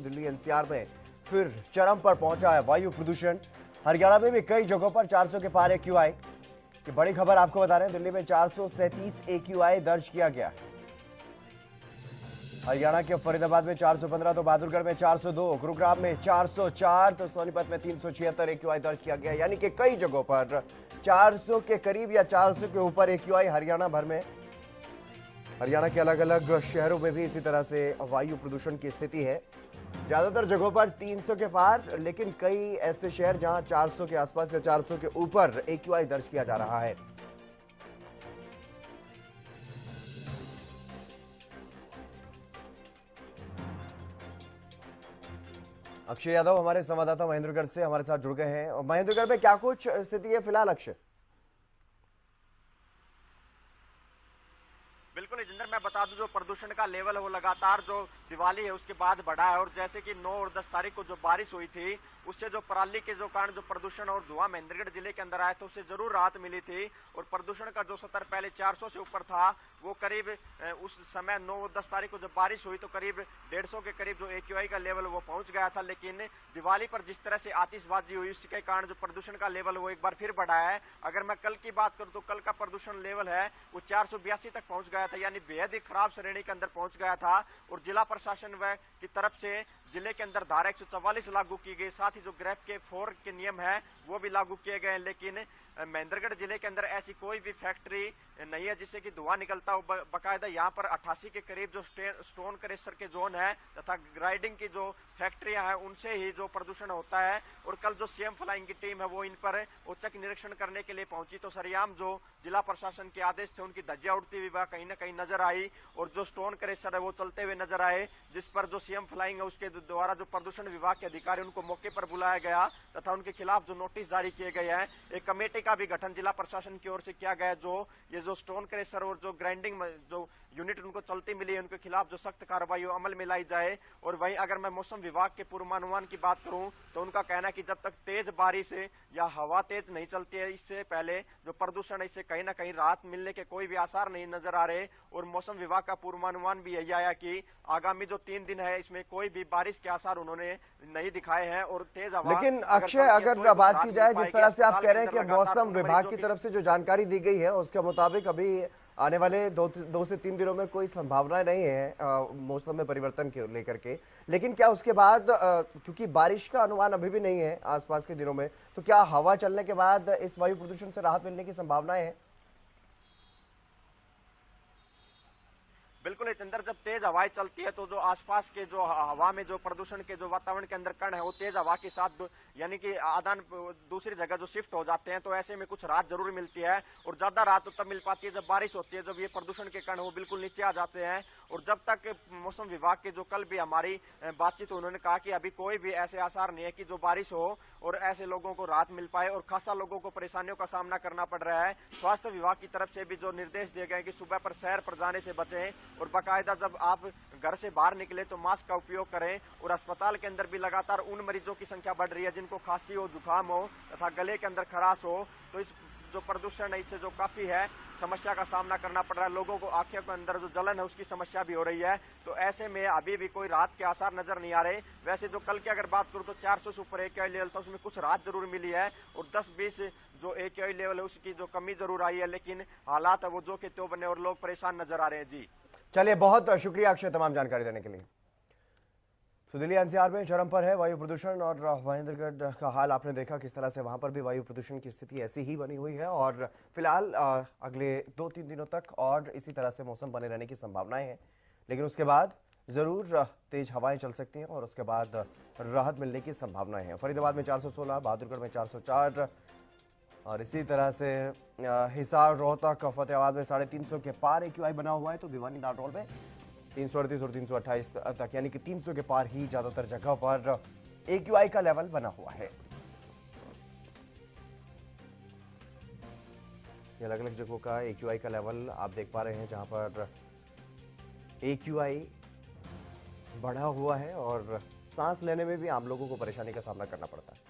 Delhi NCR में फिर चरम पर पहुंचा है वायु प्रदूषण। हरियाणा में भी कई जगहों पर 400 के पार एक्यूआई की बड़ी खबर आपको बता रहे हैं। दिल्ली में 437 एक्यूआई दर्ज किया गया। हरियाणा के फरीदाबाद में 415, तो बहादुरगढ़ में 402, गुरुग्राम में 404, तो सोनीपत में 376 एक्यूआई दर्ज किया गया। यानी कि कई जगहों पर 400 के करीब या 400 के ऊपर एक्यूआई हरियाणा भर में। हरियाणा के अलग अलग शहरों में भी इसी तरह से वायु प्रदूषण की स्थिति है। ज्यादातर जगहों पर 300 के पार, लेकिन कई ऐसे शहर जहां 400 के आसपास या 400 के ऊपर एक्यूआई दर्ज किया जा रहा है। अक्षय यादव हमारे संवाददाता महेंद्रगढ़ से हमारे साथ जुड़ गए हैं। और महेंद्रगढ़ में क्या कुछ स्थिति है फिलहाल अक्षय? बिल्कुल जिंदर, मैं बता दूं जो प्रदूषण का लेवल है वो लगातार जो दिवाली है उसके बाद बढ़ा है। और जैसे कि 9 और 10 तारीख को जो बारिश हुई थी उससे जो पराली के जो कारण जो प्रदूषण और धुआं महेंद्रगढ़ जिले के अंदर आया था उससे जरूर राहत मिली थी। और प्रदूषण का जो स्तर पहले 400 से ऊपर था वो करीब उस समय 9 और 10 तारीख को जब बारिश हुई तो करीब 150 के करीब जो एक्यूआई का लेवल वो पहुंच गया था। लेकिन दिवाली पर जिस तरह से आतिशबाजी हुई उसके कारण जो प्रदूषण का लेवल वो एक बार फिर बढ़ा है। अगर मैं कल की बात करूं तो कल का प्रदूषण लेवल है वो 482 तक पहुंच गया था, यानी बेहद ही खराब श्रेणी के अंदर पहुंच गया था। और जिला प्रशासन की तरफ से जिले के अंदर धारा 144 लागू की गई, साथ ही जो ग्रेफ के 4 के नियम है वो भी लागू किए गए। लेकिन महेंद्रगढ़ जिले के अंदर ऐसी कोई भी फैक्ट्री नहीं है जिससे कि धुआं निकलता हो। बकायदा यहाँ पर 88 के करीब जो स्टोन क्रेशर के जोन है तथा ग्राइंडिंग की जो फैक्ट्रियां हैं उनसे ही जो प्रदूषण होता है। और कल जो सीएम फ्लाइंग की टीम है वो इन पर औचक निरीक्षण करने के लिए पहुंची तो सरेआम जो जिला प्रशासन के आदेश थे उनकी धज्जियां उड़ती हुई कहीं ना कहीं नजर आई। और जो स्टोन क्रेशर है वो चलते हुए नजर आए, जिस पर जो सीएम फ्लाइंग है उसके द्वारा जो प्रदूषण विभाग के अधिकारी उनको मौके पर बुलाया गया तथा उनके खिलाफ जो नोटिस जारी किए गए हैं। एक कमेटी का भी गठन जिला प्रशासन की ओर से किया गया जो ये जो स्टोन क्रेशर और जो ग्राइंडिंग जो यूनिट उनको चलती मिली है उनके खिलाफ जो सख्त कार्रवाई अमल में लाई जाए। और वहीं अगर मैं मौसम विभाग के पूर्वानुमान की बात करूं तो उनका कहना है कि जब तक तेज बारिश या हवा तेज नहीं चलती है इससे पहले जो प्रदूषण है इससे कहीं ना कहीं राहत मिलने के कोई भी आसार नहीं नजर आ रहे। और मौसम विभाग का पूर्वानुमान भी यही आया कि आगामी जो 3 दिन है इसमें कोई भी बारिश के आसार उन्होंने नहीं दिखाए हैं। और तेज हवा, लेकिन अक्षय अगर बात की जाए जिस तरह से आप कह रहे हैं कि मौसम विभाग की तरफ से जो जानकारी दी गई है उसके मुताबिक अभी आने वाले 2 से 3 दिनों में कोई संभावना नहीं है मौसम में परिवर्तन के लेकर के। लेकिन क्या उसके बाद क्योंकि बारिश का अनुमान अभी भी नहीं है आसपास के दिनों में, तो क्या हवा चलने के बाद इस वायु प्रदूषण से राहत मिलने की संभावनाएं हैं? बिल्कुल जितेंद्र, जब तेज हवाएं चलती है तो जो आसपास के जो हवा में जो प्रदूषण के जो वातावरण के अंदर कण है वो तेज हवा के साथ यानी कि आदान दूसरी जगह जो शिफ्ट हो जाते हैं तो ऐसे में कुछ राहत जरूर मिलती है। और ज्यादा राहत तो तब मिल पाती है जब बारिश होती है, जब ये प्रदूषण के कण वो बिल्कुल नीचे आ जाते हैं। और जब तक मौसम विभाग के जो कल भी हमारी बातचीत उन्होंने कहा कि अभी कोई भी ऐसे आसार नहीं है कि जो बारिश हो और ऐसे लोगों को राहत मिल पाए। और खासा लोगों को परेशानियों का सामना करना पड़ रहा है। स्वास्थ्य विभाग की तरफ से भी जो निर्देश दिए गए कि सुबह पर सैर पर जाने से बचें और बाकायदा जब आप घर से बाहर निकले तो मास्क का उपयोग करें। और अस्पताल के अंदर भी लगातार उन मरीजों की संख्या बढ़ रही है जिनको खांसी हो, जुकाम हो तथा गले के अंदर खराश हो। तो इस जो प्रदूषण है इससे जो काफी है समस्या का सामना करना पड़ रहा है। लोगों को आंखों के अंदर जो जलन है उसकी समस्या भी हो रही है। तो ऐसे में अभी भी कोई राहत के आसार नजर नहीं आ रहे। वैसे जो कल की अगर बात करूं तो 400 से ऊपर एक्यूआई लेवल था, उसमें कुछ राहत जरूर मिली है। और 10-20 जो एक्यूआई लेवल है उसकी जो कमी जरूर आई है, लेकिन हालात है वो जो के त्यो बने और लोग परेशान नजर आ रहे हैं। जी चलिए, बहुत शुक्रिया अक्षय तमाम जानकारी देने के लिए। तो दिल्ली एनसीआर में चरम पर है वायु प्रदूषण और महेंद्रगढ़ का हाल आपने देखा किस तरह से वहां पर भी वायु प्रदूषण की स्थिति ऐसी ही बनी हुई है। और फिलहाल अगले 2-3 दिनों तक और इसी तरह से मौसम बने रहने की संभावनाएं हैं। लेकिन उसके बाद जरूर तेज हवाएं चल सकती हैं और उसके बाद राहत मिलने की संभावनाएं हैं। फरीदाबाद में 416, बहादुरगढ़ में 404 और इसी तरह से हिसार, रोहतक, फतेहाबाद में 350 के पार एक्यूआई बना हुआ है। तो भिवानी, नारनौल में 338 और 328 तक, यानी कि 300 के पार ही ज्यादातर जगह पर एक्यूआई का लेवल बना हुआ है। ये अलग अलग जगहों का एक्यूआई का लेवल आप देख पा रहे हैं जहां पर एक्यूआई बढ़ा हुआ है और सांस लेने में भी आम लोगों को परेशानी का सामना करना पड़ता है।